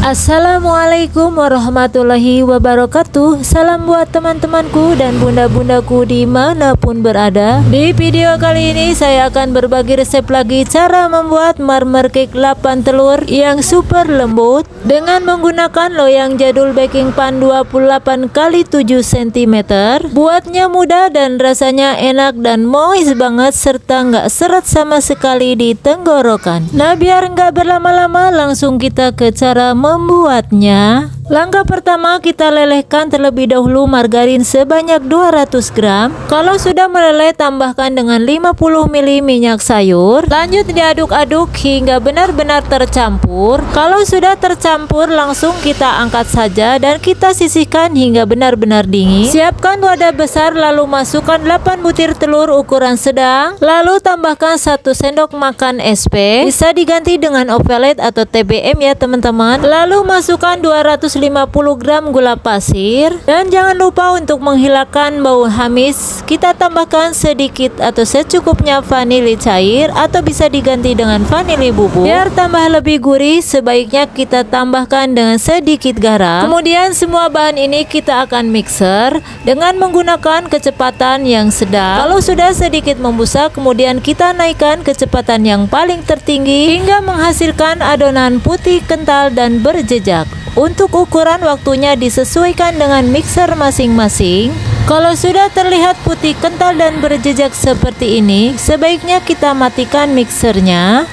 Assalamualaikum warahmatullahi wabarakatuh. Salam buat teman-temanku dan bunda-bundaku dimanapun berada. Di video kali ini saya akan berbagi resep lagi cara membuat marmer cake 8 telur yang super lembut dengan menggunakan loyang jadul baking pan 28 x 7 cm. Buatnya mudah dan rasanya enak dan moist banget serta nggak seret sama sekali di tenggorokan. Nah, biar nggak berlama-lama langsung kita ke cara membuatnya. Langkah pertama, kita lelehkan terlebih dahulu margarin sebanyak 200 gram. Kalau sudah meleleh, tambahkan dengan 50 ml minyak sayur. Lanjut diaduk-aduk hingga benar-benar tercampur. Kalau sudah tercampur, langsung kita angkat saja dan kita sisihkan hingga benar-benar dingin. Siapkan wadah besar, lalu masukkan 8 butir telur ukuran sedang. Lalu tambahkan 1 sendok makan SP. Bisa diganti dengan ovelet atau TBM ya teman-teman. Lalu masukkan 250 gram gula pasir dan jangan lupa untuk menghilangkan bau amis, kita tambahkan sedikit atau secukupnya vanili cair atau bisa diganti dengan vanili bubuk. Biar tambah lebih gurih, sebaiknya kita tambahkan dengan sedikit garam. Kemudian semua bahan ini kita akan mixer dengan menggunakan kecepatan yang sedang. Kalau sudah sedikit membusa, kemudian kita naikkan kecepatan yang paling tertinggi hingga menghasilkan adonan putih kental dan berjejak. Untuk ukuran waktunya disesuaikan dengan mixer masing-masing. Kalau sudah terlihat putih kental dan berjejak seperti ini, sebaiknya kita matikan mixernya.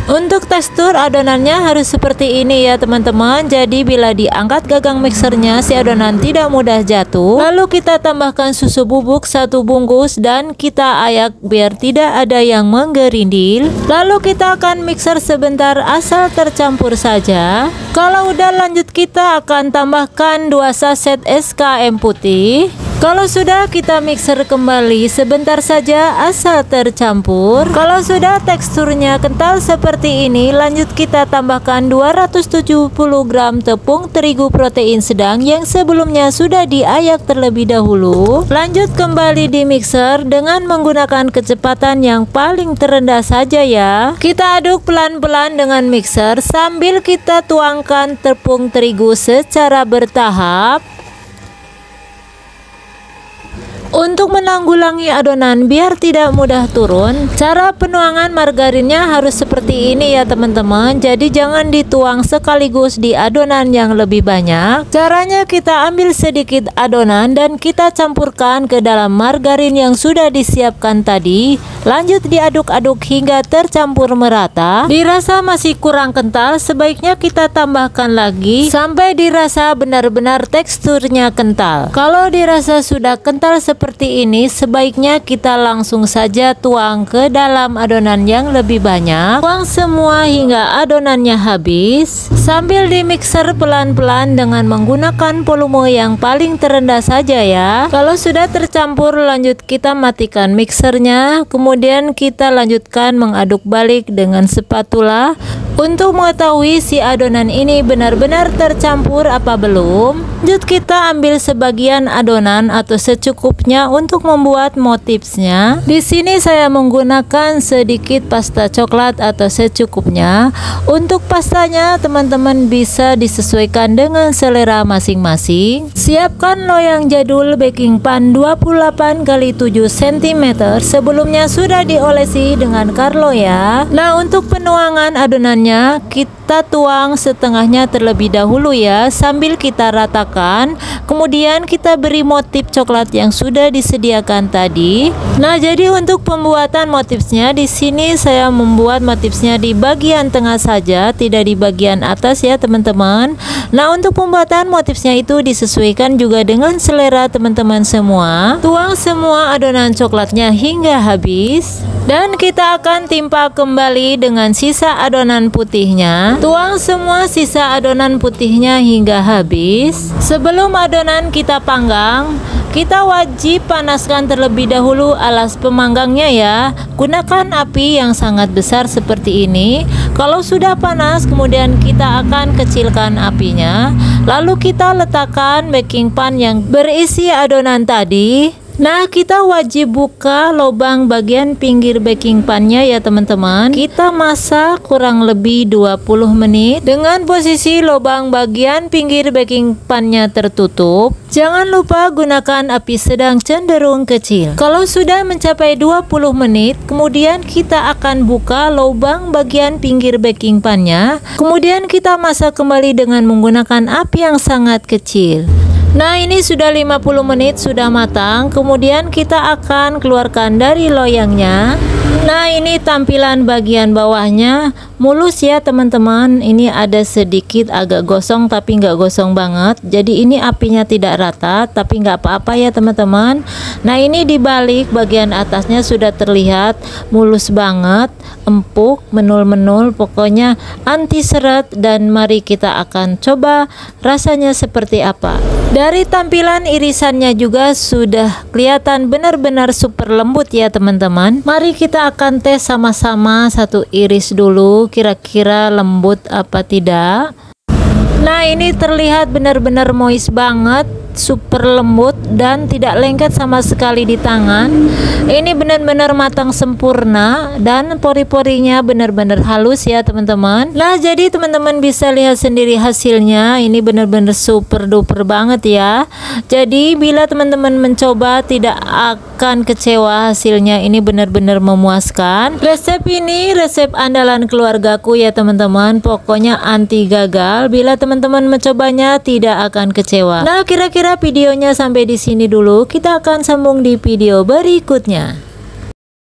Untuk tekstur adonannya harus seperti ini ya teman-teman. Jadi bila diangkat gagang mixernya, si adonan tidak mudah jatuh. Lalu kita tambahkan susu bubuk 1 bungkus dan kita ayak biar tidak ada yang menggerindil. Lalu kita akan mixer sebentar asal tercampur saja. Kalau udah, lanjut kita akan tambahkan 2 saset SKM putih. Kalau sudah, kita mixer kembali sebentar saja asal tercampur. Kalau sudah teksturnya kental seperti ini, lanjut kita tambahkan 270 gram tepung terigu protein sedang yang sebelumnya sudah diayak terlebih dahulu. Lanjut kembali di mixer dengan menggunakan kecepatan yang paling terendah saja ya. Kita aduk pelan-pelan dengan mixer sambil kita tuangkan tepung terigu secara bertahap. Untuk menanggulangi adonan biar tidak mudah turun, cara penuangan margarinnya harus seperti ini ya teman-teman. Jadi jangan dituang sekaligus di adonan yang lebih banyak. Caranya, kita ambil sedikit adonan dan kita campurkan ke dalam margarin yang sudah disiapkan tadi. Lanjut diaduk-aduk hingga tercampur merata. Dirasa masih kurang kental, sebaiknya kita tambahkan lagi sampai dirasa benar-benar teksturnya kental. Kalau dirasa sudah kental seperti ini, sebaiknya kita langsung saja tuang ke dalam adonan yang lebih banyak. Tuang semua hingga adonannya habis sambil dimixer pelan-pelan dengan menggunakan volume yang paling terendah saja ya. Kalau sudah tercampur, lanjut kita matikan mixernya. Kemudian kita lanjutkan mengaduk balik dengan spatula untuk mengetahui si adonan ini benar-benar tercampur apa belum. Lanjut kita ambil sebagian adonan atau secukupnya untuk membuat motifnya. Di sini saya menggunakan sedikit pasta coklat atau secukupnya. Untuk pastanya teman-teman bisa disesuaikan dengan selera masing-masing. Siapkan loyang jadul baking pan 28 x 7 cm. Sebelumnya sudah diolesi dengan Carlo ya. Nah, untuk penuangan adonannya kita tuang setengahnya terlebih dahulu ya, sambil kita ratakan. Kemudian kita beri motif coklat yang sudah disediakan tadi. Nah, jadi untuk pembuatan motifnya di sini saya membuat motifnya di bagian tengah saja, tidak di bagian atas ya teman-teman. Nah, untuk pembuatan motifnya itu disesuaikan juga dengan selera teman-teman semua. Tuang semua adonan coklatnya hingga habis dan kita akan timpa kembali dengan sisa adonan putihnya. Tuang semua sisa adonan putihnya hingga habis. Sebelum adonan kita panggang, kita wajib panaskan terlebih dahulu alas pemanggangnya ya. Gunakan api yang sangat besar seperti ini. Kalau sudah panas, kemudian kita akan kecilkan apinya. Lalu kita letakkan baking pan yang berisi adonan tadi. Nah, kita wajib buka lubang bagian pinggir baking pannya ya teman-teman. Kita masak kurang lebih 20 menit dengan posisi lubang bagian pinggir baking pannya tertutup. Jangan lupa gunakan api sedang cenderung kecil. Kalau sudah mencapai 20 menit, kemudian kita akan buka lubang bagian pinggir baking pannya. Kemudian kita masak kembali dengan menggunakan api yang sangat kecil. Nah, ini sudah 50 menit sudah matang. Kemudian kita akan keluarkan dari loyangnya. Nah, ini tampilan bagian bawahnya mulus ya teman-teman. Ini ada sedikit agak gosong tapi nggak gosong banget. Jadi ini apinya tidak rata tapi nggak apa-apa ya teman-teman. Nah, ini dibalik bagian atasnya sudah terlihat mulus banget, empuk, menul-menul, pokoknya anti seret. Dan mari kita akan coba rasanya seperti apa. Dari tampilan irisannya juga sudah kelihatan benar-benar super lembut ya teman-teman. Mari kita akan tes sama-sama satu iris dulu, kira-kira lembut apa tidak. Nah, ini terlihat benar-benar moist banget, super lembut dan tidak lengket sama sekali di tangan. Ini benar-benar matang sempurna dan pori-porinya benar-benar halus ya teman-teman. Nah, jadi teman-teman bisa lihat sendiri hasilnya. Ini benar-benar super duper banget ya. Jadi bila teman-teman mencoba tidak akan kecewa hasilnya. Ini benar-benar memuaskan. Resep ini resep andalan keluargaku ya teman-teman. Pokoknya anti gagal. Bila teman-teman mencobanya tidak akan kecewa. Nah, kira-kira videonya sampai di sini dulu. Kita akan sambung di video berikutnya.